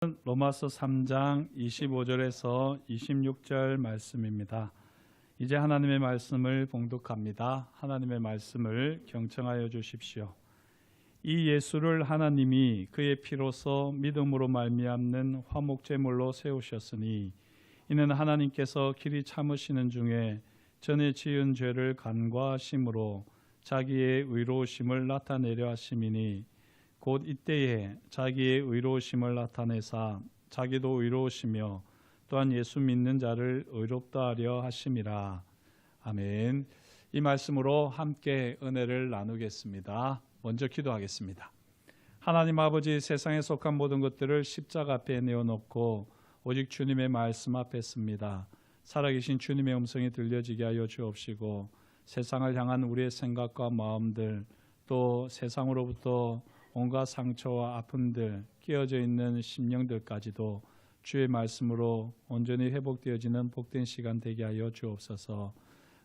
로마서 3장 25절에서 26절 말씀입니다. 이제 하나님의 말씀을 봉독합니다. 하나님의 말씀을 경청하여 주십시오. 이 예수를 하나님이 그의 피로서 믿음으로 말미암는 화목제물로 세우셨으니 이는 하나님께서 길이 참으시는 중에 전에 지은 죄를 간과하심으로 자기의 의로우심을 나타내려 하심이니 곧 이때에 자기의 의로우심을 나타내사 자기도 의로우시며 또한 예수 믿는 자를 의롭다 하려 하심이라. 아멘. 이 말씀으로 함께 은혜를 나누겠습니다. 먼저 기도하겠습니다. 하나님 아버지, 세상에 속한 모든 것들을 십자가 앞에 내어놓고 오직 주님의 말씀 앞에 씁니다. 살아계신 주님의 음성이 들려지게 하여 주옵시고 세상을 향한 우리의 생각과 마음들, 또 세상으로부터 온갖 상처와 아픔들, 끼어져 있는 심령들까지도 주의 말씀으로 온전히 회복되어지는 복된 시간 되게 하여 주옵소서.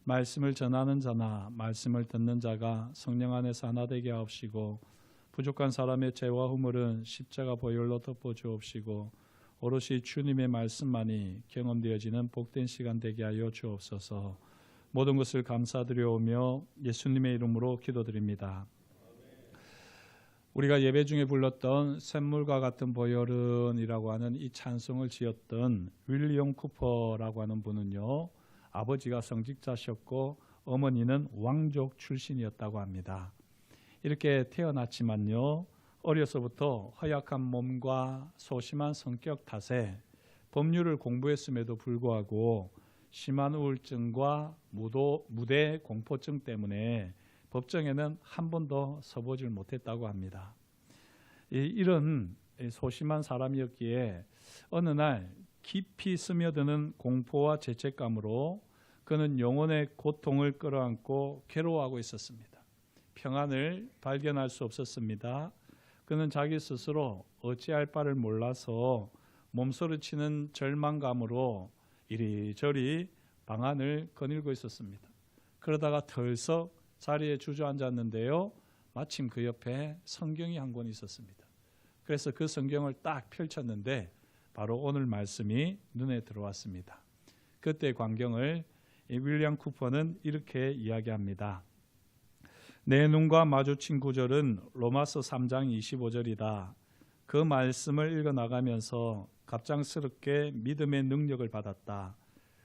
말씀을 전하는 자나 말씀을 듣는 자가 성령 안에서 하나 되게 하옵시고 부족한 사람의 죄와 허물은 십자가 보혈로 덮어 주옵시고 오롯이 주님의 말씀만이 경험되어지는 복된 시간 되게 하여 주옵소서. 모든 것을 감사드려오며 예수님의 이름으로 기도드립니다. 우리가 예배 중에 불렀던 샘물과 같은 보혈은이라고 하는 이 찬송을 지었던 윌리엄 쿠퍼라고 하는 분은요, 아버지가 성직자셨고 어머니는 왕족 출신이었다고 합니다. 이렇게 태어났지만요, 어려서부터 허약한 몸과 소심한 성격 탓에 법률을 공부했음에도 불구하고 심한 우울증과 무대 공포증 때문에 법정에는 한 번도 서보질 못했다고 합니다. 이런 소심한 사람이었기에 어느 날 깊이 스며드는 공포와 죄책감으로 그는 영혼의 고통을 끌어안고 괴로워하고 있었습니다. 평안을 발견할 수 없었습니다. 그는 자기 스스로 어찌할 바를 몰라서 몸소리치는 절망감으로 이리저리 방안을 거닐고 있었습니다. 그러다가 덜썩 자리에 주저앉았는데요, 마침 그 옆에 성경이 한 권 있었습니다. 그래서 그 성경을 딱 펼쳤는데 바로 오늘 말씀이 눈에 들어왔습니다. 그때 광경을 윌리엄 쿠퍼는 이렇게 이야기합니다. 내 눈과 마주친 구절은 로마서 3장 25절이다. 그 말씀을 읽어나가면서 갑작스럽게 믿음의 능력을 받았다.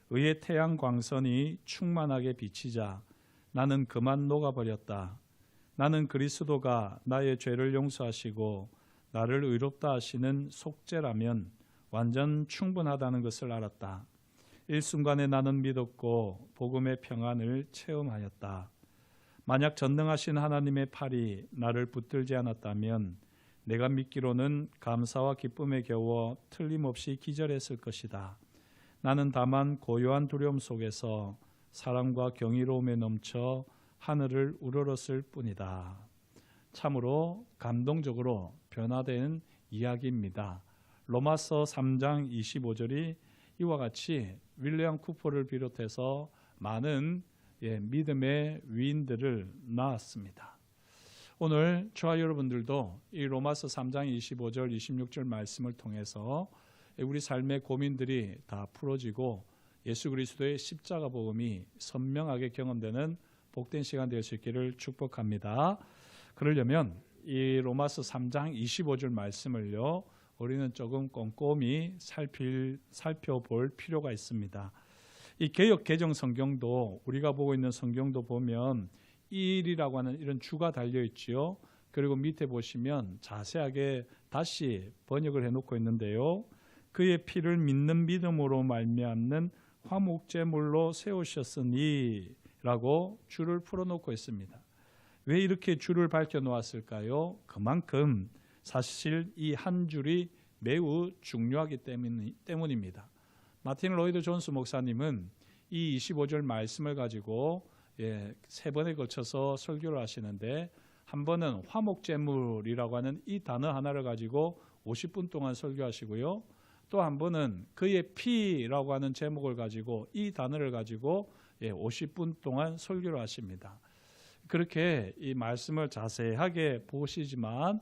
의의 태양 광선이 충만하게 비치자 나는 그만 녹아버렸다. 나는 그리스도가 나의 죄를 용서하시고 나를 의롭다 하시는 속죄라면 완전 충분하다는 것을 알았다. 일순간에 나는 믿었고 복음의 평안을 체험하였다. 만약 전능하신 하나님의 팔이 나를 붙들지 않았다면 내가 믿기로는 감사와 기쁨에 겨워 틀림없이 기절했을 것이다. 나는 다만 고요한 두려움 속에서 사랑과 경이로움에 넘쳐 하늘을 우러렀을 뿐이다. 참으로 감동적으로 변화된 이야기입니다. 로마서 3장 25절이 이와 같이 윌리엄 쿠퍼를 비롯해서 많은 믿음의 위인들을 낳았습니다. 오늘 저와 여러분들도 이 로마서 3장 25절 26절 말씀을 통해서 우리 삶의 고민들이 다 풀어지고 예수 그리스도의 십자가 복음이 선명하게 경험되는 복된 시간 될 수 있기를 축복합니다. 그러려면 이 로마서 3장 25절 말씀을요, 우리는 조금 꼼꼼히 살펴볼 필요가 있습니다. 이 개역 개정 성경도 우리가 보고 있는 성경도 보면 일이라고 하는 이런 주가 달려 있지요. 그리고 밑에 보시면 자세하게 다시 번역을 해놓고 있는데요. 그의 피를 믿는 믿음으로 말미암는 화목제물로 세우셨으니 라고 줄을 풀어놓고 있습니다. 왜 이렇게 줄을 밝혀놓았을까요? 그만큼 사실 이 한 줄이 매우 중요하기 때문입니다. 마틴 로이드 존스 목사님은 이 25절 말씀을 가지고 세 번에 걸쳐서 설교를 하시는데 한 번은 화목제물이라고 하는 이 단어 하나를 가지고 50분 동안 설교하시고요. 또 한 번은 그의 피라고 하는 제목을 가지고 이 단어를 가지고 50분 동안 설교를 하십니다. 그렇게 이 말씀을 자세하게 보시지만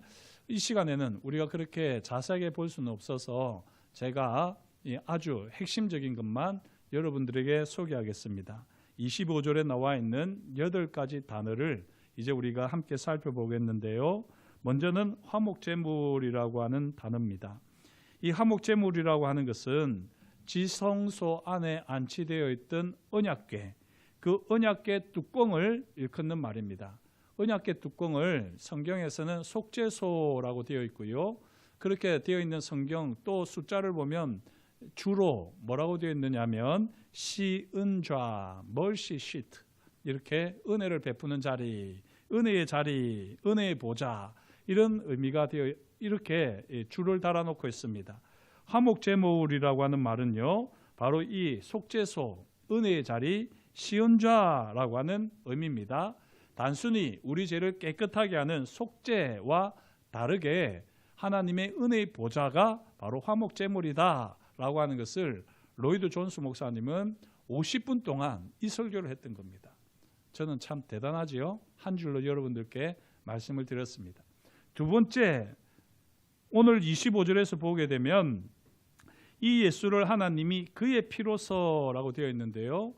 이 시간에는 우리가 그렇게 자세하게 볼 수는 없어서 제가 아주 핵심적인 것만 여러분들에게 소개하겠습니다. 25절에 나와 있는 8가지 단어를 이제 우리가 함께 살펴보겠는데요. 먼저는 화목제물이라고 하는 단어입니다. 이 화목제물이라고 하는 것은 지성소 안에 안치되어 있던 언약궤, 그 언약궤 뚜껑을 일컫는 말입니다. 언약궤 뚜껑을 성경에서는 속죄소라고 되어 있고요. 그렇게 되어 있는 성경 또 숫자를 보면 주로 뭐라고 되어 있느냐면 시은좌, 멀시 시트, 이렇게 은혜를 베푸는 자리, 은혜의 자리, 은혜의 보좌, 이런 의미가 되어 이렇게 줄을 달아놓고 있습니다. 화목제물이라고 하는 말은요, 바로 이 속죄소, 은혜의 자리, 시은좌라고 하는 의미입니다. 단순히 우리 죄를 깨끗하게 하는 속죄와 다르게 하나님의 은혜의 보좌가 바로 화목제물이다 라고 하는 것을 로이드 존스 목사님은 50분 동안 이 설교를 했던 겁니다. 저는 참 대단하지요. 한 줄로 여러분들께 말씀을 드렸습니다. 두 번째, 오늘 25절에서 보게 되면 이 예수를 하나님이 그의 피로서라고 되어 있는데요.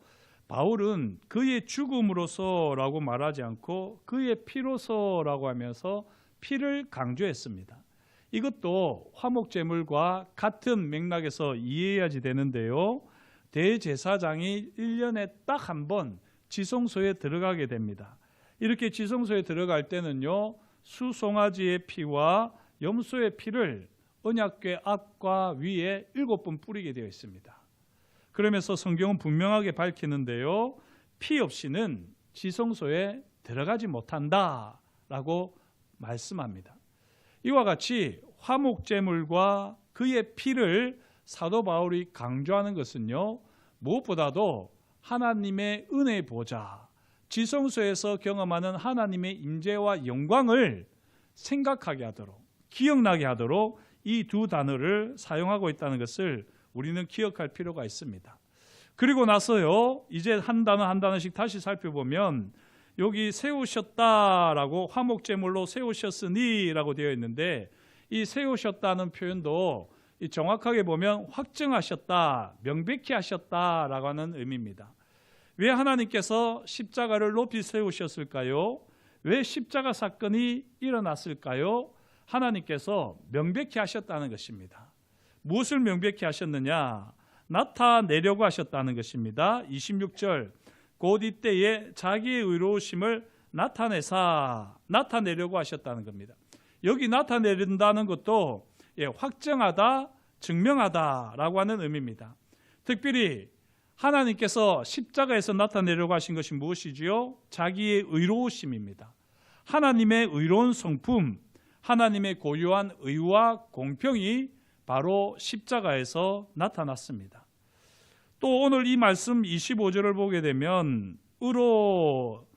바울은 그의 죽음으로서라고 말하지 않고 그의 피로서라고 하면서 피를 강조했습니다. 이것도 화목제물과 같은 맥락에서 이해해야지 되는데요. 대제사장이 1년에 딱 한 번 지성소에 들어가게 됩니다. 이렇게 지성소에 들어갈 때는요, 수송아지의 피와 염소의 피를 언약궤 앞과 위에 7번 뿌리게 되어 있습니다. 그러면서 성경은 분명하게 밝히는데요, 피 없이는 지성소에 들어가지 못한다라고 말씀합니다. 이와 같이 화목제물과 그의 피를 사도 바울이 강조하는 것은요, 무엇보다도 하나님의 은혜의 보좌, 지성소에서 경험하는 하나님의 임재와 영광을 생각하게 하도록, 기억나게 하도록 이 두 단어를 사용하고 있다는 것을 우리는 기억할 필요가 있습니다. 그리고 나서요, 이제 한 단어 한 단어씩 다시 살펴보면 여기 세우셨다라고 화목제물로 세우셨으니라고 되어 있는데, 이 세우셨다는 표현도 정확하게 보면 확정하셨다, 명백히 하셨다라고 하는 의미입니다. 왜 하나님께서 십자가를 높이 세우셨을까요? 왜 십자가 사건이 일어났을까요? 하나님께서 명백히 하셨다는 것입니다. 무엇을 명백히 하셨느냐? 나타내려고 하셨다는 것입니다. 26절, 곧 이때에 자기의 의로우심을 나타내려고 하셨다는 겁니다. 여기 나타내린다는 것도 확정하다, 증명하다라고 하는 의미입니다. 특별히 하나님께서 십자가에서 나타내려고 하신 것이 무엇이지요? 자기의 의로우심입니다. 하나님의 의로운 성품, 하나님의 고유한 의와 공평이 바로 십자가에서 나타났습니다. 또 오늘 이 말씀 25절을 보게 되면 의로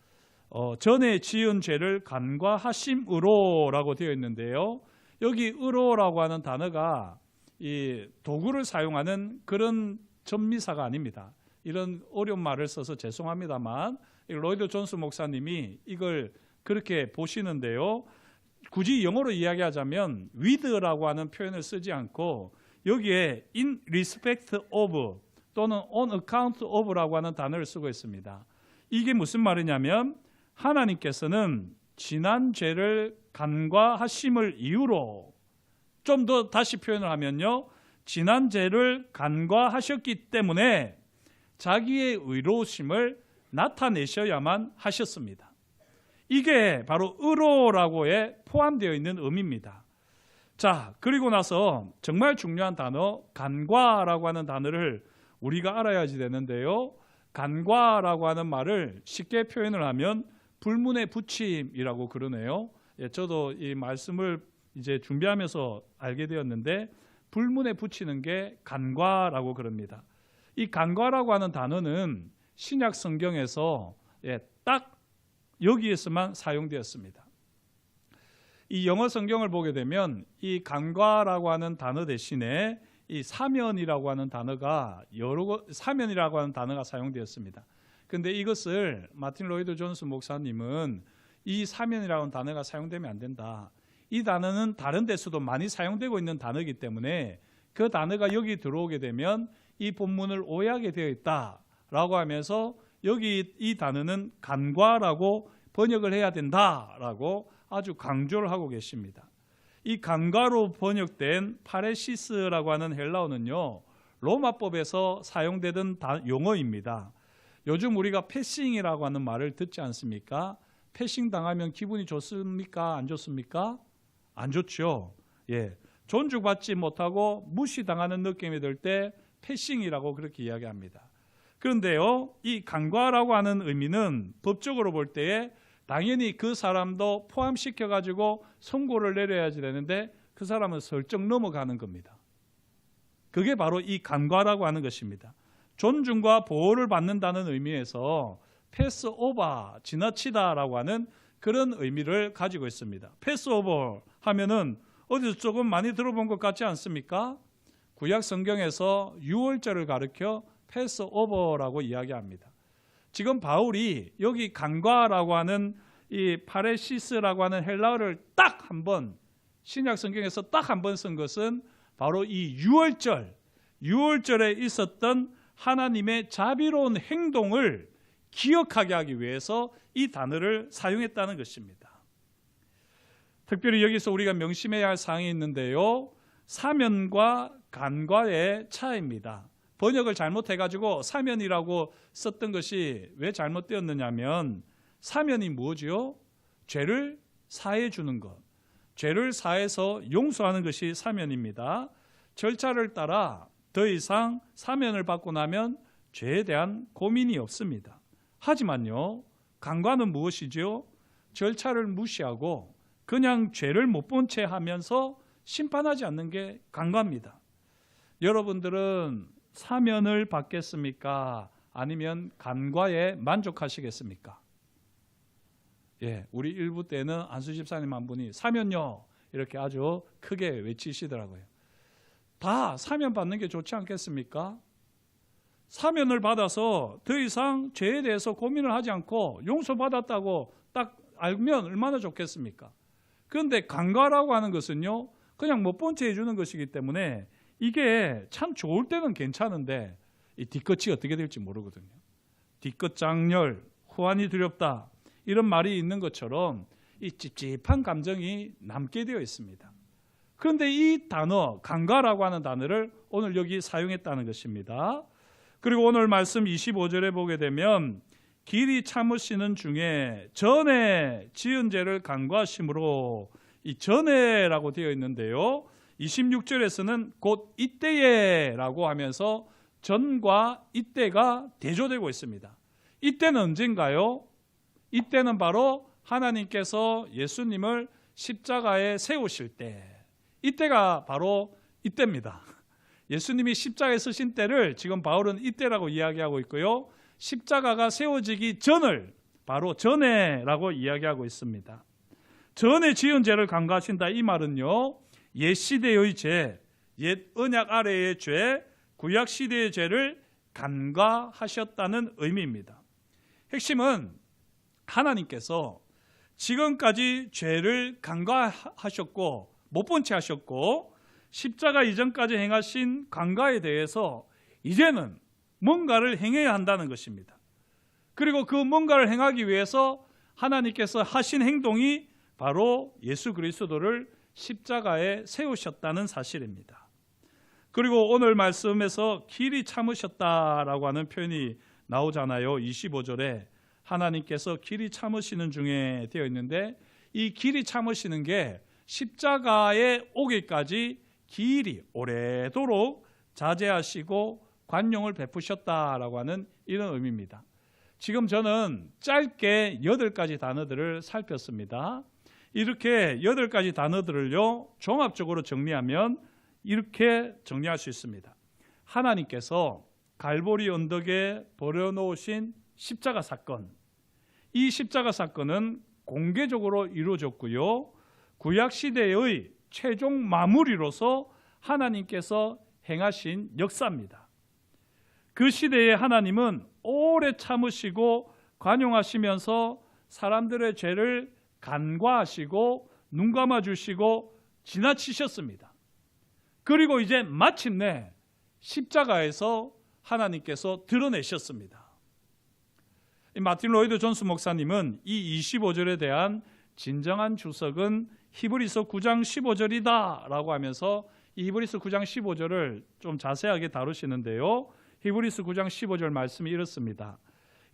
전에 지은 죄를 간과하심으로라고 되어 있는데요. 여기 의로라고 하는 단어가 이 도구를 사용하는 그런 전미사가 아닙니다. 이런 어려운 말을 써서 죄송합니다만 로이드 존스 목사님이 이걸 그렇게 보시는데요. 굳이 영어로 이야기하자면 with라고 하는 표현을 쓰지 않고 여기에 in respect of 또는 on account of라고 하는 단어를 쓰고 있습니다. 이게 무슨 말이냐면 하나님께서는 지난 죄를 간과하심을 이유로, 좀 더 다시 표현을 하면요, 지난 죄를 간과하셨기 때문에 자기의 의로우심을 나타내셔야만 하셨습니다. 이게 바로 의로라고에 포함되어 있는 의미입니다. 자, 그리고 나서 정말 중요한 단어 간과라고 하는 단어를 우리가 알아야지 되는데요. 간과라고 하는 말을 쉽게 표현을 하면 불문의 붙임이라고 그러네요. 저도 이 말씀을 이제 준비하면서 알게 되었는데 불문에 붙이는 게 간과라고 그럽니다. 이 간과라고 하는 단어는 신약 성경에서 딱 여기에서만 사용되었습니다. 이 영어 성경을 보게 되면 이 간과라고 하는 단어 대신에 이 사면이라고 하는 단어가 사면이라고 하는 단어가 사용되었습니다. 그런데 이것을 마틴 로이드 존스 목사님은 이 사면이라고 하는 단어가 사용되면 안 된다. 이 단어는 다른 데서도 많이 사용되고 있는 단어이기 때문에 그 단어가 여기 들어오게 되면 이 본문을 오해하게 되어 있다라고 하면서 여기 이 단어는 간과라고 번역을 해야 된다라고 아주 강조를 하고 계십니다. 이 간과로 번역된 파레시스라고 하는 헬라어는요, 로마법에서 사용되던 용어입니다. 요즘 우리가 패싱이라고 하는 말을 듣지 않습니까? 패싱 당하면 기분이 좋습니까? 안 좋습니까? 안 좋죠. 예, 존중받지 못하고 무시당하는 느낌이 들 때 패싱이라고 그렇게 이야기합니다. 그런데요, 이 간과라고 하는 의미는 법적으로 볼 때에 당연히 그 사람도 포함시켜 가지고 선고를 내려야지 되는데 그 사람은 슬쩍 넘어가는 겁니다. 그게 바로 이 간과라고 하는 것입니다. 존중과 보호를 받는다는 의미에서 패스 오버, 지나치다라고 하는 그런 의미를 가지고 있습니다. 패스 오버 하면은 어디서 조금 많이 들어본 것 같지 않습니까? 구약 성경에서 유월절을 가리켜 패스 오버라고 이야기합니다. 지금 바울이 여기 간과라고 하는 이 파레시스라고 하는 헬라어를 딱 한 번, 신약 성경에서 딱 한 번 쓴 것은 바로 이 유월절에 있었던 하나님의 자비로운 행동을 기억하게 하기 위해서 이 단어를 사용했다는 것입니다. 특별히 여기서 우리가 명심해야 할 사항이 있는데요, 사면과 간과의 차이입니다. 번역을 잘못해가지고 사면이라고 썼던 것이 왜 잘못되었느냐면, 사면이 뭐지요? 죄를 사해 주는 것, 죄를 사해서 용서하는 것이 사면입니다. 절차를 따라 더 이상 사면을 받고 나면 죄에 대한 고민이 없습니다. 하지만요, 간과는 무엇이지요? 절차를 무시하고 그냥 죄를 못 본 채 하면서 심판하지 않는 게 간과입니다. 여러분들은 사면을 받겠습니까? 아니면 간과에 만족하시겠습니까? 예, 우리 일부 때는 안수 집사님 한 분이 사면요 이렇게 아주 크게 외치시더라고요. 다 사면 받는 게 좋지 않겠습니까? 사면을 받아서 더 이상 죄에 대해서 고민을 하지 않고 용서받았다고 딱 알면 얼마나 좋겠습니까? 그런데 간과라고 하는 것은요, 그냥 못 본 채 해주는 것이기 때문에 이게 참 좋을 때는 괜찮은데 이 뒤끝이 어떻게 될지 모르거든요. 뒤끝 장렬, 후환이 두렵다, 이런 말이 있는 것처럼 이 찝찝한 감정이 남게 되어 있습니다. 그런데 이 단어, 간과라고 하는 단어를 오늘 여기 사용했다는 것입니다. 그리고 오늘 말씀 25절에 보게 되면 길이 참으시는 중에 전에 지은 죄를 간과하심으로, 이 전에라고 되어 있는데요, 26절에서는 곧 이때에라고 하면서 전과 이때가 대조되고 있습니다. 이때는 언젠가요? 이때는 바로 하나님께서 예수님을 십자가에 세우실 때, 이때가 바로 이때입니다. 예수님이 십자가에 서신 때를 지금 바울은 이때라고 이야기하고 있고요, 십자가가 세워지기 전을 바로 전에라고 이야기하고 있습니다. 전에 지은 죄를 간과하신다, 이 말은요, 옛 시대의 죄, 옛 언약 아래의 죄, 구약 시대의 죄를 간과하셨다는 의미입니다. 핵심은 하나님께서 지금까지 죄를 간과하셨고 못 본 채 하셨고 십자가 이전까지 행하신 간과에 대해서 이제는 뭔가를 행해야 한다는 것입니다. 그리고 그 뭔가를 행하기 위해서 하나님께서 하신 행동이 바로 예수 그리스도를 십자가에 세우셨다는 사실입니다. 그리고 오늘 말씀에서 길이 참으셨다라고 하는 표현이 나오잖아요. 25절에 하나님께서 길이 참으시는 중에 되어 있는데, 이 길이 참으시는 게 십자가에 오기까지 길이 오래도록 자제하시고 관용을 베푸셨다라고 하는 이런 의미입니다. 지금 저는 짧게 8가지 단어들을 살폈습니다. 이렇게 8가지 단어들을요, 종합적으로 정리하면 이렇게 정리할 수 있습니다. 하나님께서 갈보리 언덕에 버려놓으신 십자가 사건, 이 십자가 사건은 공개적으로 이루어졌고요, 구약시대의 최종 마무리로서 하나님께서 행하신 역사입니다. 그 시대에 하나님은 오래 참으시고 관용하시면서 사람들의 죄를 간과하시고 눈 감아주시고 지나치셨습니다. 그리고 이제 마침내 십자가에서 하나님께서 드러내셨습니다. 마틴 로이드 존스 목사님은 이 25절에 대한 진정한 주석은 히브리서 9장 15절이다 라고 하면서 이 히브리서 9장 15절을 좀 자세하게 다루시는데요. 히브리서 9장 15절 말씀이 이렇습니다.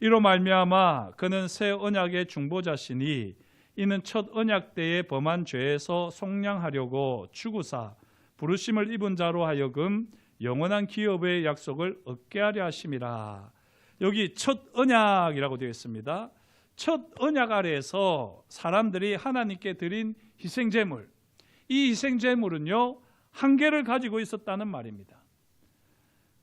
이로 말미암아 그는 새 언약의 중보자시니 이는 첫 언약 때에 범한 죄에서 속량하려고 죽으사 부르심을 입은 자로 하여금 영원한 기업의 약속을 얻게 하려 하심이라. 여기 첫 언약이라고 되어 있습니다. 첫 언약 아래에서 사람들이 하나님께 드린 희생제물, 이 희생제물은요 한계를 가지고 있었다는 말입니다.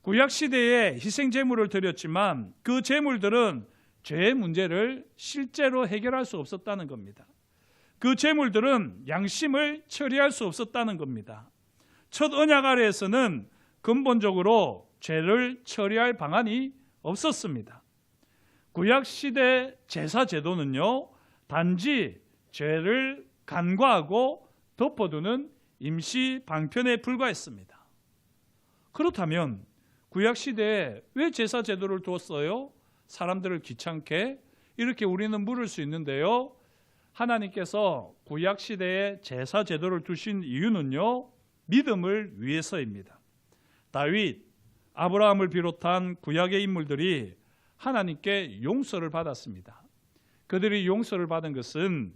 구약시대에 희생제물을 드렸지만 그 제물들은 죄의 문제를 실제로 해결할 수 없었다는 겁니다. 그 제물들은 양심을 처리할 수 없었다는 겁니다. 첫 언약 아래에서는 근본적으로 죄를 처리할 방안이 없었습니다. 구약시대 제사제도는요 단지 죄를 간과하고 덮어두는 임시 방편에 불과했습니다. 그렇다면 구약시대에 왜 제사제도를 두었어요? 사람들을 귀찮게 이렇게 우리는 물을 수 있는데요, 하나님께서 구약시대에 제사제도를 두신 이유는요 믿음을 위해서입니다. 다윗, 아브라함을 비롯한 구약의 인물들이 하나님께 용서를 받았습니다. 그들이 용서를 받은 것은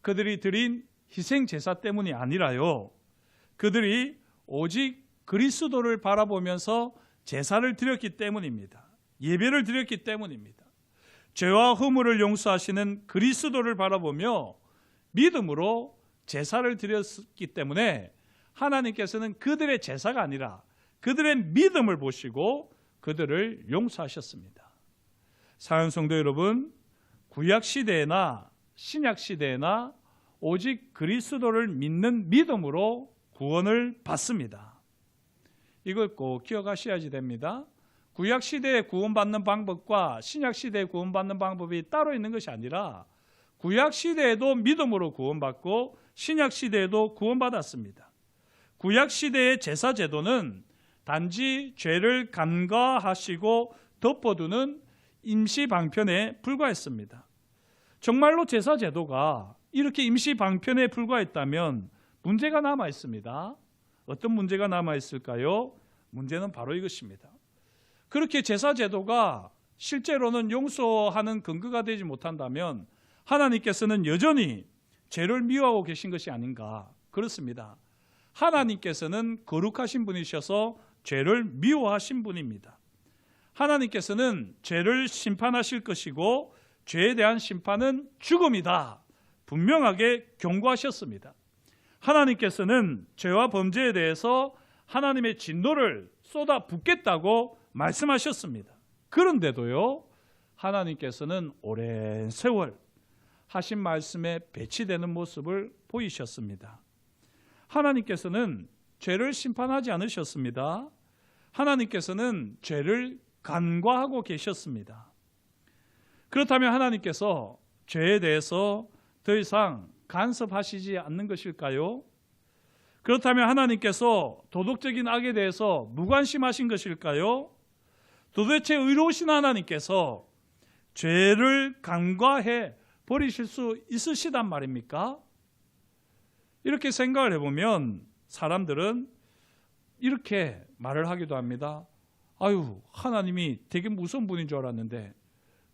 그들이 드린 희생제사 때문이 아니라요, 그들이 오직 그리스도를 바라보면서 제사를 드렸기 때문입니다. 예배를 드렸기 때문입니다. 죄와 허물을 용서하시는 그리스도를 바라보며 믿음으로 제사를 드렸기 때문에 하나님께서는 그들의 제사가 아니라 그들의 믿음을 보시고 그들을 용서하셨습니다. 사랑하는 성도 여러분, 구약시대나 신약시대나 오직 그리스도를 믿는 믿음으로 구원을 받습니다. 이걸 꼭 기억하셔야지 됩니다. 구약시대에 구원받는 방법과 신약시대에 구원받는 방법이 따로 있는 것이 아니라 구약시대에도 믿음으로 구원받고 신약시대에도 구원받았습니다. 구약시대의 제사제도는 단지 죄를 간과하시고 덮어두는 임시 방편에 불과했습니다. 정말로 제사제도가 이렇게 임시 방편에 불과했다면 문제가 남아 있습니다. 어떤 문제가 남아 있을까요? 문제는 바로 이것입니다. 그렇게 제사제도가 실제로는 용서하는 근거가 되지 못한다면 하나님께서는 여전히 죄를 미워하고 계신 것이 아닌가. 그렇습니다. 하나님께서는 거룩하신 분이셔서 죄를 미워하신 분입니다. 하나님께서는 죄를 심판하실 것이고 죄에 대한 심판은 죽음이다. 분명하게 경고하셨습니다. 하나님께서는 죄와 범죄에 대해서 하나님의 진노를 쏟아붓겠다고 말씀하셨습니다. 그런데도요, 하나님께서는 오랜 세월 하신 말씀에 배치되는 모습을 보이셨습니다. 하나님께서는 죄를 심판하지 않으셨습니다. 하나님께서는 죄를 간과하고 계셨습니다. 그렇다면 하나님께서 죄에 대해서 더 이상 간섭하시지 않는 것일까요? 그렇다면 하나님께서 도덕적인 악에 대해서 무관심하신 것일까요? 도대체 의로우신 하나님께서 죄를 간과해 버리실 수 있으시단 말입니까? 이렇게 생각을 해보면 사람들은 이렇게 말을 하기도 합니다. 아유, 하나님이 되게 무서운 분인 줄 알았는데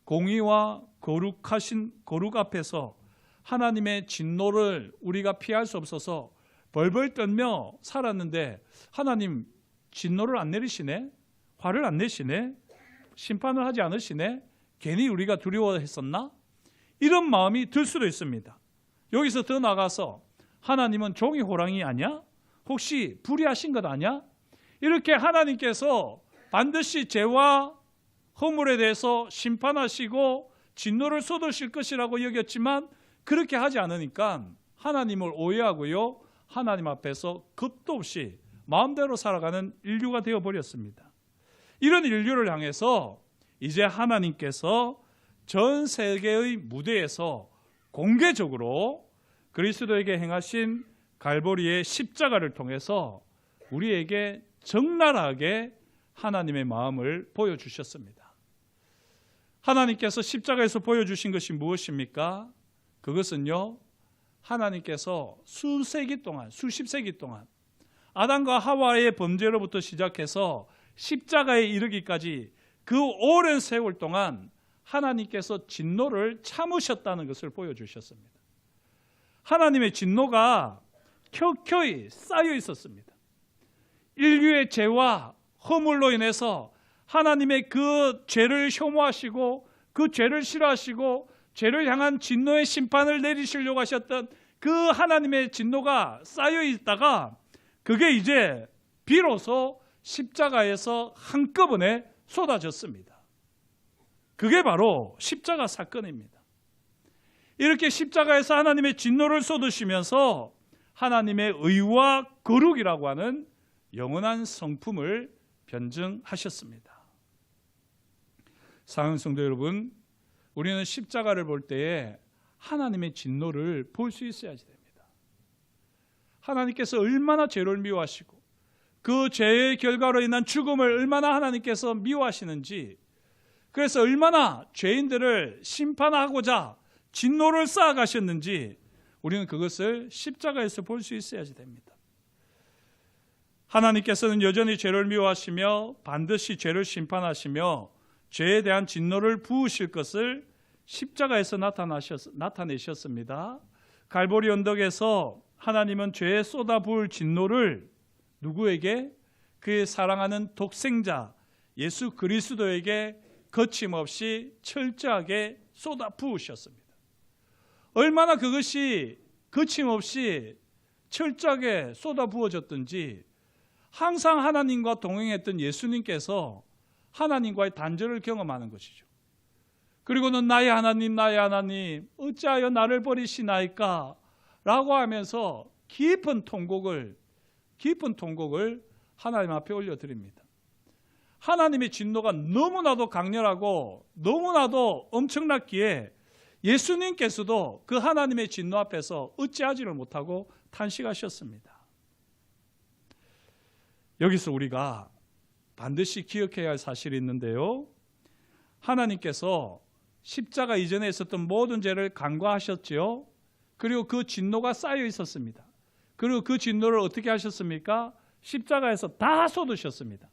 공의와 거룩 앞에서 하나님의 진노를 우리가 피할 수 없어서 벌벌 떨며 살았는데 하나님 진노를 안 내리시네? 화를 안 내시네? 심판을 하지 않으시네? 괜히 우리가 두려워했었나? 이런 마음이 들 수도 있습니다. 여기서 더 나가서 하나님은 종이 호랑이 아니야? 혹시 불의하신 것 아니야? 이렇게 하나님께서 반드시 죄와 허물에 대해서 심판하시고 진노를 쏟으실 것이라고 여겼지만 그렇게 하지 않으니까 하나님을 오해하고요, 하나님 앞에서 겁도 없이 마음대로 살아가는 인류가 되어버렸습니다. 이런 인류를 향해서 이제 하나님께서 전 세계의 무대에서 공개적으로 그리스도에게 행하신 갈보리의 십자가를 통해서 우리에게 적나라하게 하나님의 마음을 보여주셨습니다. 하나님께서 십자가에서 보여주신 것이 무엇입니까? 그것은요, 하나님께서 수십 세기 동안 아담과 하와의 범죄로부터 시작해서 십자가에 이르기까지 그 오랜 세월 동안 하나님께서 진노를 참으셨다는 것을 보여주셨습니다. 하나님의 진노가 켜켜이 쌓여 있었습니다. 인류의 죄와 허물로 인해서 하나님의 그 죄를 혐오하시고 그 죄를 싫어하시고 죄를 향한 진노의 심판을 내리시려고 하셨던 그 하나님의 진노가 쌓여 있다가 그게 이제 비로소 십자가에서 한꺼번에 쏟아졌습니다. 그게 바로 십자가 사건입니다. 이렇게 십자가에서 하나님의 진노를 쏟으시면서 하나님의 의와 거룩이라고 하는 영원한 성품을 변증하셨습니다. 사랑하는 성도 여러분, 우리는 십자가를 볼 때에 하나님의 진노를 볼 수 있어야지 됩니다. 하나님께서 얼마나 죄를 미워하시고 그 죄의 결과로 인한 죽음을 얼마나 하나님께서 미워하시는지, 그래서 얼마나 죄인들을 심판하고자 진노를 쌓아가셨는지 우리는 그것을 십자가에서 볼 수 있어야지 됩니다. 하나님께서는 여전히 죄를 미워하시며 반드시 죄를 심판하시며 죄에 대한 진노를 부으실 것을 십자가에서 나타내셨습니다. 갈보리 언덕에서 하나님은 죄에 쏟아부을 진노를 누구에게? 그의 사랑하는 독생자 예수 그리스도에게 거침없이 철저하게 쏟아부으셨습니다. 얼마나 그것이 거침없이 철저하게 쏟아부어졌든지 항상 하나님과 동행했던 예수님께서 하나님과의 단절을 경험하는 것이죠. 그리고는 나의 하나님 어찌하여 나를 버리시나이까 라고 하면서 깊은 통곡을 하나님 앞에 올려드립니다. 하나님의 진노가 너무나도 강렬하고 너무나도 엄청났기에 예수님께서도 그 하나님의 진노 앞에서 어찌하지를 못하고 탄식하셨습니다. 여기서 우리가 반드시 기억해야 할 사실이 있는데요, 하나님께서 십자가 이전에 있었던 모든 죄를 간과하셨지요. 그리고 그 진노가 쌓여 있었습니다. 그리고 그 진노를 어떻게 하셨습니까? 십자가에서 다 쏟으셨습니다.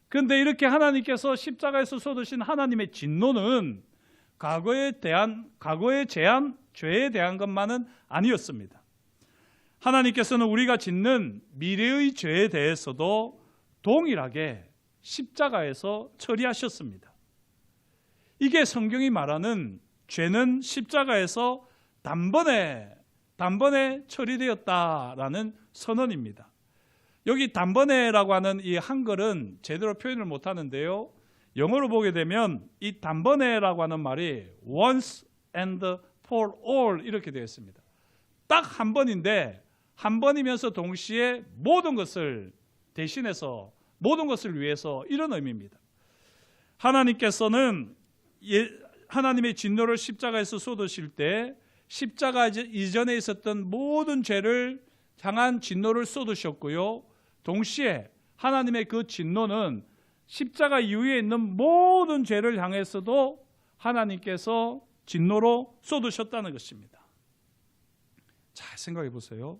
그런데 이렇게 하나님께서 십자가에서 쏟으신 하나님의 진노는 과거에 제한 죄에 대한 것만은 아니었습니다. 하나님께서는 우리가 짓는 미래의 죄에 대해서도 동일하게 십자가에서 처리하셨습니다. 이게 성경이 말하는 죄는 십자가에서 단번에 처리되었다라는 선언입니다. 여기 단번에라고 하는 이 한글은 제대로 표현을 못하는데요, 영어로 보게 되면 이 단번에라고 하는 말이 once and for all 이렇게 되어 있습니다. 딱 한 번인데, 한 번이면서 동시에 모든 것을 대신해서 모든 것을 위해서, 이런 의미입니다. 하나님께서는 하나님의 진노를 십자가에서 쏟으실 때 십자가 이전에 있었던 모든 죄를 향한 진노를 쏟으셨고요, 동시에 하나님의 그 진노는 십자가 이후에 있는 모든 죄를 향해서도 하나님께서 진노로 쏟으셨다는 것입니다. 잘 생각해 보세요.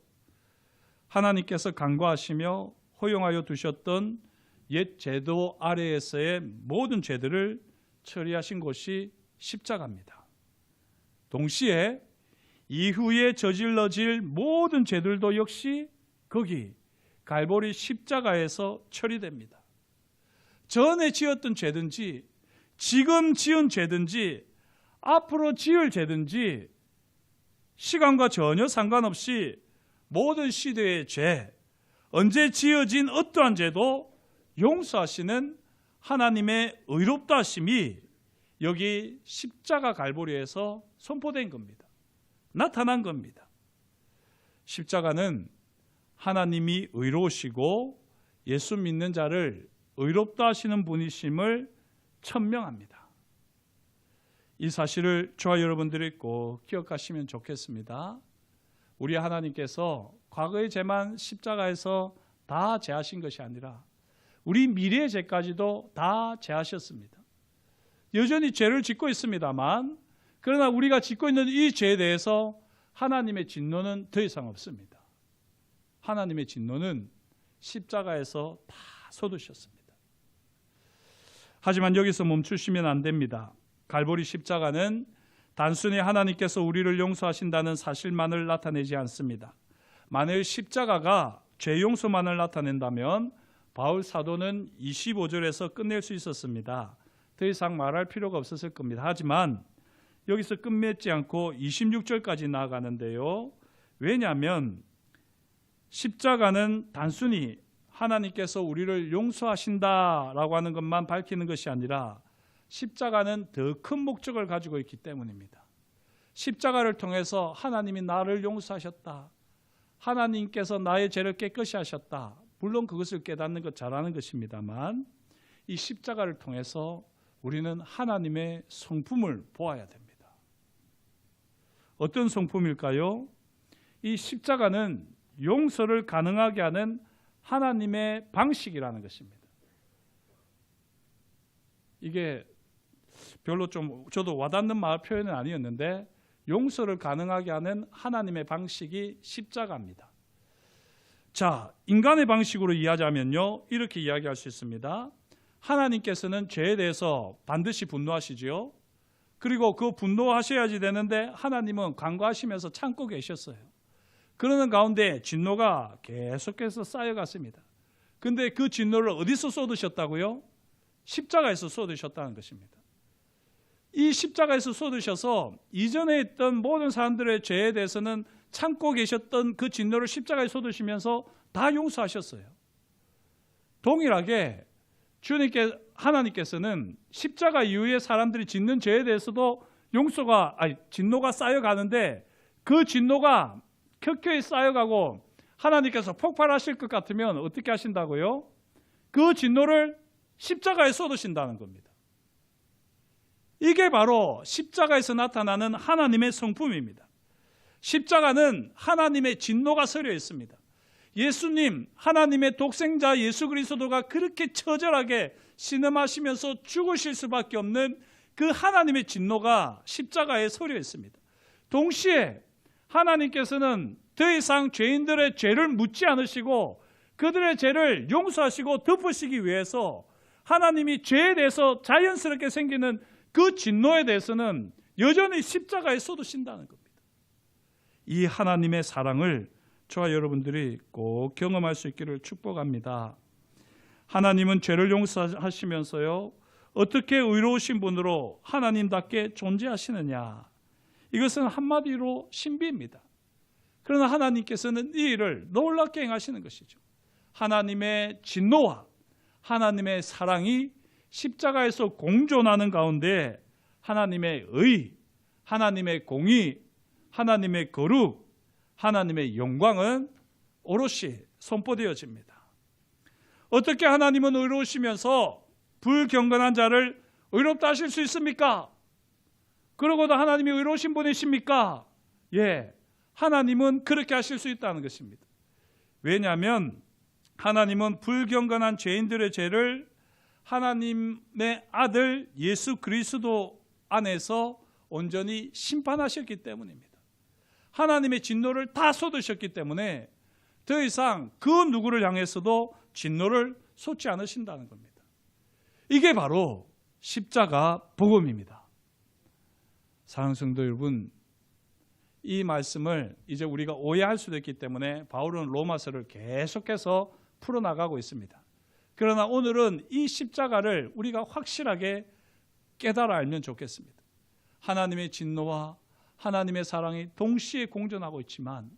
하나님께서 간과하시며 허용하여 두셨던 옛 제도 아래에서의 모든 죄들을 처리하신 곳이 십자가입니다. 동시에 이후에 저질러질 모든 죄들도 역시 거기 갈보리 십자가에서 처리됩니다. 전에 지었던 죄든지 지금 지은 죄든지 앞으로 지을 죄든지 시간과 전혀 상관없이 모든 시대의 죄, 언제 지어진 어떠한 죄도 용서하시는 하나님의 의롭다 하심이 여기 십자가 갈보리에서 선포된 겁니다. 나타난 겁니다. 십자가는 하나님이 의로우시고 예수 믿는 자를 의롭다 하시는 분이심을 천명합니다. 이 사실을 저와 여러분들이 꼭 기억하시면 좋겠습니다. 우리 하나님께서 과거의 죄만 십자가에서 다 제하신 것이 아니라 우리 미래의 죄까지도 다 제하셨습니다. 여전히 죄를 짓고 있습니다만, 그러나 우리가 짓고 있는 이 죄에 대해서 하나님의 진노는 더 이상 없습니다. 하나님의 진노는 십자가에서 다 쏟으셨습니다. 하지만 여기서 멈추시면 안 됩니다. 갈보리 십자가는 단순히 하나님께서 우리를 용서하신다는 사실만을 나타내지 않습니다. 만일 십자가가 죄 용서만을 나타낸다면 바울 사도는 25절에서 끝낼 수 있었습니다. 더 이상 말할 필요가 없었을 겁니다. 하지만 여기서 끝맺지 않고 26절까지 나아가는데요. 왜냐하면 십자가는 단순히 하나님께서 우리를 용서하신다라고 하는 것만 밝히는 것이 아니라 십자가는 더 큰 목적을 가지고 있기 때문입니다. 십자가를 통해서 하나님이 나를 용서하셨다. 하나님께서 나의 죄를 깨끗이 하셨다. 물론 그것을 깨닫는 것 잘하는 것입니다만, 이 십자가를 통해서 우리는 하나님의 성품을 보아야 됩니다. 어떤 성품일까요? 이 십자가는 용서를 가능하게 하는 하나님의 방식이라는 것입니다. 이게 별로 좀 저도 와닿는 말 표현은 아니었는데, 용서를 가능하게 하는 하나님의 방식이 십자가입니다. 자, 인간의 방식으로 이해하자면요, 이렇게 이야기할 수 있습니다. 하나님께서는 죄에 대해서 반드시 분노하시지요. 그리고 그 분노하셔야지 되는데 하나님은 간과하시면서 참고 계셨어요. 그러는 가운데 진노가 계속해서 쌓여갔습니다. 근데 그 진노를 어디서 쏟으셨다고요? 십자가에서 쏟으셨다는 것입니다. 이 십자가에서 쏟으셔서 이전에 있던 모든 사람들의 죄에 대해서는 참고 계셨던 그 진노를 십자가에 쏟으시면서 다 용서하셨어요. 동일하게 하나님께서는 십자가 이후에 사람들이 짓는 죄에 대해서도 진노가 쌓여가는데, 그 진노가 켜켜이 쌓여가고 하나님께서 폭발하실 것 같으면 어떻게 하신다고요? 그 진노를 십자가에 쏟으신다는 겁니다. 이게 바로 십자가에서 나타나는 하나님의 성품입니다. 십자가는 하나님의 진노가 서려 있습니다. 예수님, 하나님의 독생자 예수 그리스도가 그렇게 처절하게 신음하시면서 죽으실 수밖에 없는 그 하나님의 진노가 십자가에 서려 있습니다. 동시에 하나님께서는 더 이상 죄인들의 죄를 묻지 않으시고 그들의 죄를 용서하시고 덮으시기 위해서 하나님이 죄에 대해서 자연스럽게 생기는 그 진노에 대해서는 여전히 십자가에 쏟으신다는 겁니다. 이 하나님의 사랑을 저와 여러분들이 꼭 경험할 수 있기를 축복합니다. 하나님은 죄를 용서하시면서요, 어떻게 의로우신 분으로 하나님답게 존재하시느냐, 이것은 한마디로 신비입니다. 그러나 하나님께서는 이 일을 놀랍게 행하시는 것이죠. 하나님의 진노와 하나님의 사랑이 십자가에서 공존하는 가운데 하나님의 의, 하나님의 공의, 하나님의 거룩, 하나님의 영광은 오롯이 선포되어집니다. 어떻게 하나님은 의로우시면서 불경건한 자를 의롭다 하실 수 있습니까? 그러고도 하나님이 의로우신 분이십니까? 예, 하나님은 그렇게 하실 수 있다는 것입니다. 왜냐하면 하나님은 불경건한 죄인들의 죄를 하나님의 아들 예수 그리스도 안에서 온전히 심판하셨기 때문입니다. 하나님의 진노를 다 쏟으셨기 때문에 더 이상 그 누구를 향해서도 진노를 쏟지 않으신다는 겁니다. 이게 바로 십자가 복음입니다. 사랑하는 성도 여러분, 이 말씀을 이제 우리가 오해할 수도 있기 때문에 바울은 로마서를 계속해서 풀어나가고 있습니다. 그러나 오늘은 이 십자가를 우리가 확실하게 깨달아 알면 좋겠습니다. 하나님의 진노와 하나님의 사랑이 동시에 공존하고 있지만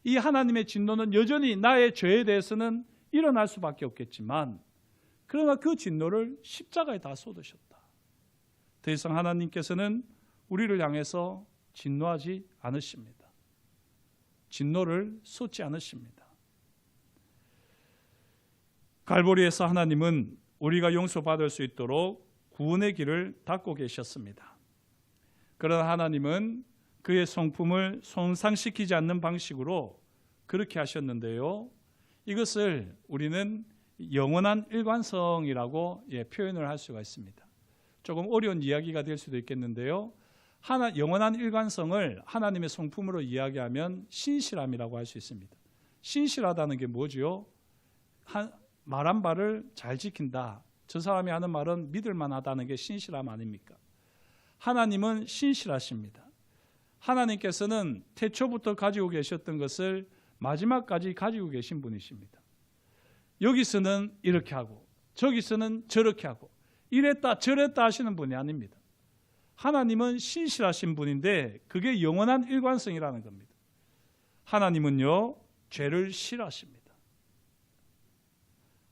이 하나님의 진노는 여전히 나의 죄에 대해서는 일어날 수밖에 없겠지만, 그러나 그 진노를 십자가에 다 쏟으셨다. 더 이상 하나님께서는 우리를 향해서 진노하지 않으십니다. 진노를 쏟지 않으십니다. 갈보리에서 하나님은 우리가 용서받을 수 있도록 구원의 길을 닫고 계셨습니다. 그러나 하나님은 그의 성품을 손상시키지 않는 방식으로 그렇게 하셨는데요. 이것을 우리는 영원한 일관성이라고 표현을 할 수가 있습니다. 조금 어려운 이야기가 될 수도 있겠는데요. 영원한 일관성을 하나님의 성품으로 이야기하면 신실함이라고 할 수 있습니다. 신실하다는 게 뭐죠? 말한 바를 잘 지킨다. 저 사람이 하는 말은 믿을 만하다는 게 신실함 아닙니까? 하나님은 신실하십니다. 하나님께서는 태초부터 가지고 계셨던 것을 마지막까지 가지고 계신 분이십니다. 여기서는 이렇게 하고 저기서는 저렇게 하고 이랬다 저랬다 하시는 분이 아닙니다. 하나님은 신실하신 분인데 그게 영원한 일관성이라는 겁니다. 하나님은요, 죄를 싫어하십니다.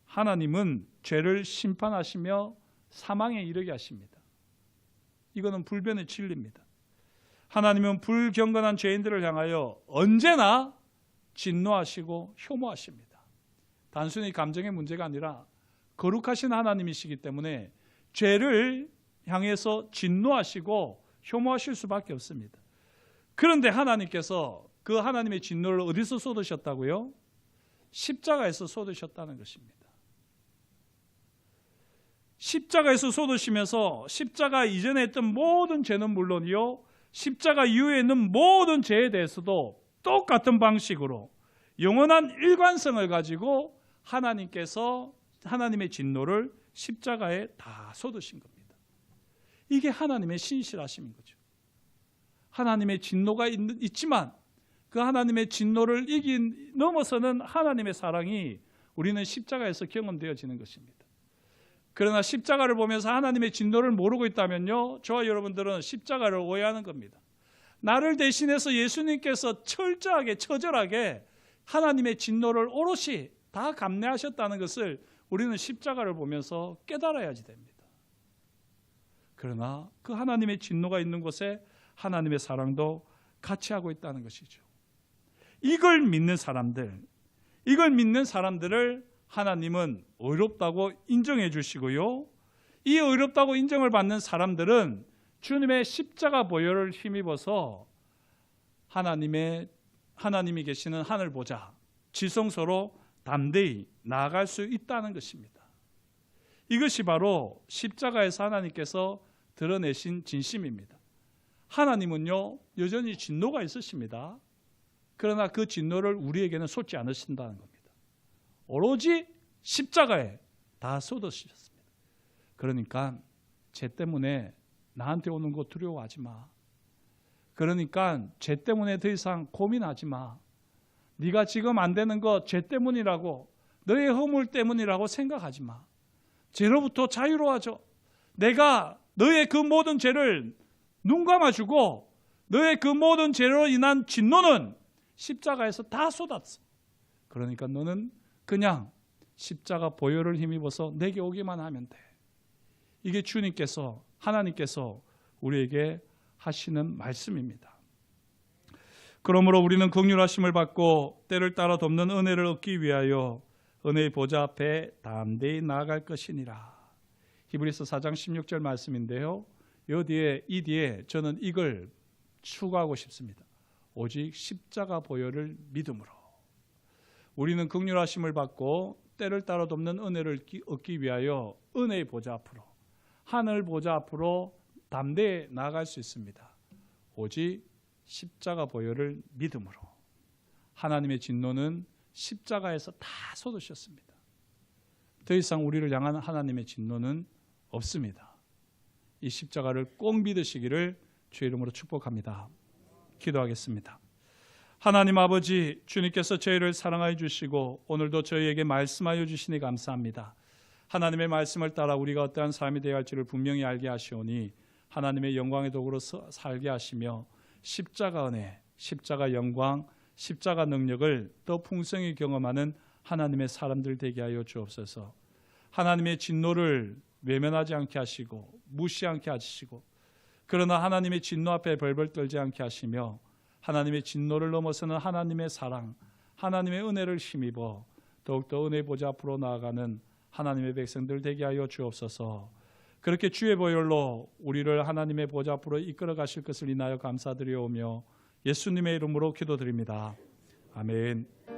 하나님은 죄를 심판하시며 사망에 이르게 하십니다. 이거는 불변의 진리입니다. 하나님은 불경건한 죄인들을 향하여 언제나 진노하시고 혐오하십니다. 단순히 감정의 문제가 아니라 거룩하신 하나님이시기 때문에 죄를 향해서 진노하시고 혐오하실 수밖에 없습니다. 그런데 하나님께서 그 하나님의 진노를 어디서 쏟으셨다고요? 십자가에서 쏟으셨다는 것입니다. 십자가에서 쏟으시면서 십자가 이전에 했던 모든 죄는 물론이요, 십자가 이후에 있는 모든 죄에 대해서도 똑같은 방식으로 영원한 일관성을 가지고 하나님께서 하나님의 진노를 십자가에 다 쏟으신 겁니다. 이게 하나님의 신실하심인 거죠. 하나님의 진노가 있지만 그 하나님의 진노를 넘어서는 하나님의 사랑이 우리는 십자가에서 경험되어지는 것입니다. 그러나 십자가를 보면서 하나님의 진노를 모르고 있다면요, 저와 여러분들은 십자가를 오해하는 겁니다. 나를 대신해서 예수님께서 철저하게 처절하게 하나님의 진노를 오롯이 다 감내하셨다는 것을 우리는 십자가를 보면서 깨달아야지 됩니다. 그러나 그 하나님의 진노가 있는 곳에 하나님의 사랑도 같이 하고 있다는 것이죠. 이걸 믿는 사람들을 하나님은 의롭다고 인정해 주시고요, 이 의롭다고 인정을 받는 사람들은 주님의 십자가 보혈을 힘입어서 하나님이 계시는 하늘 보좌 지성소로 담대히 나아갈 수 있다는 것입니다. 이것이 바로 십자가에서 하나님께서 드러내신 진심입니다. 하나님은요, 여전히 진노가 있으십니다. 그러나 그 진노를 우리에게는 쏟지 않으신다는 겁니다. 오로지 십자가에 다 쏟으셨습니다. 그러니까 죄 때문에 나한테 오는 거 두려워하지 마. 그러니까 죄 때문에 더 이상 고민하지 마. 네가 지금 안 되는 거 죄 때문이라고, 너의 허물 때문이라고 생각하지 마. 죄로부터 자유로워져. 내가 너의 그 모든 죄를 눈 감아주고 너의 그 모든 죄로 인한 진노는 십자가에서 다 쏟았어. 그러니까 너는 그냥 십자가 보혈을 힘입어서 내게 오기만 하면 돼. 이게 주님께서, 하나님께서 우리에게 하시는 말씀입니다. 그러므로 우리는 긍휼하심을 받고 때를 따라 돕는 은혜를 얻기 위하여 은혜의 보좌 앞에 담대히 나아갈 것이니라. 히브리서 4장 16절 말씀인데요, 이 뒤에 저는 이걸 추가하고 싶습니다. 오직 십자가 보혈을 믿음으로. 우리는 긍휼하심을 받고 때를 따라 돕는 은혜를 얻기 위하여 은혜의 보좌 앞으로, 하늘 보좌 앞으로 담대히 나아갈 수 있습니다. 오직 십자가 보혈을 믿음으로. 하나님의 진노는 십자가에서 다 쏟으셨습니다. 더 이상 우리를 향한 하나님의 진노는 없습니다. 이 십자가를 꼭 믿으시기를 주의 이름으로 축복합니다. 기도하겠습니다. 하나님 아버지, 주님께서 저희를 사랑하여 주시고 오늘도 저희에게 말씀하여 주시니 감사합니다. 하나님의 말씀을 따라 우리가 어떠한 삶이 되어야 할지를 분명히 알게 하시오니 하나님의 영광의 도구로 살게 하시며 십자가 은혜, 십자가 영광, 십자가 능력을 더 풍성히 경험하는 하나님의 사람들 되게 하여 주옵소서. 하나님의 진노를 외면하지 않게 하시고 무시 않게 하시고, 그러나 하나님의 진노 앞에 벌벌 떨지 않게 하시며 하나님의 진노를 넘어서는 하나님의 사랑, 하나님의 은혜를 힘입어 더욱더 은혜 보좌 앞으로 나아가는 하나님의 백성들 되게 하여 주옵소서. 그렇게 주의 보혈로 우리를 하나님의 보좌 앞으로 이끌어 가실 것을 인하여 감사드리오며 예수님의 이름으로 기도드립니다. 아멘.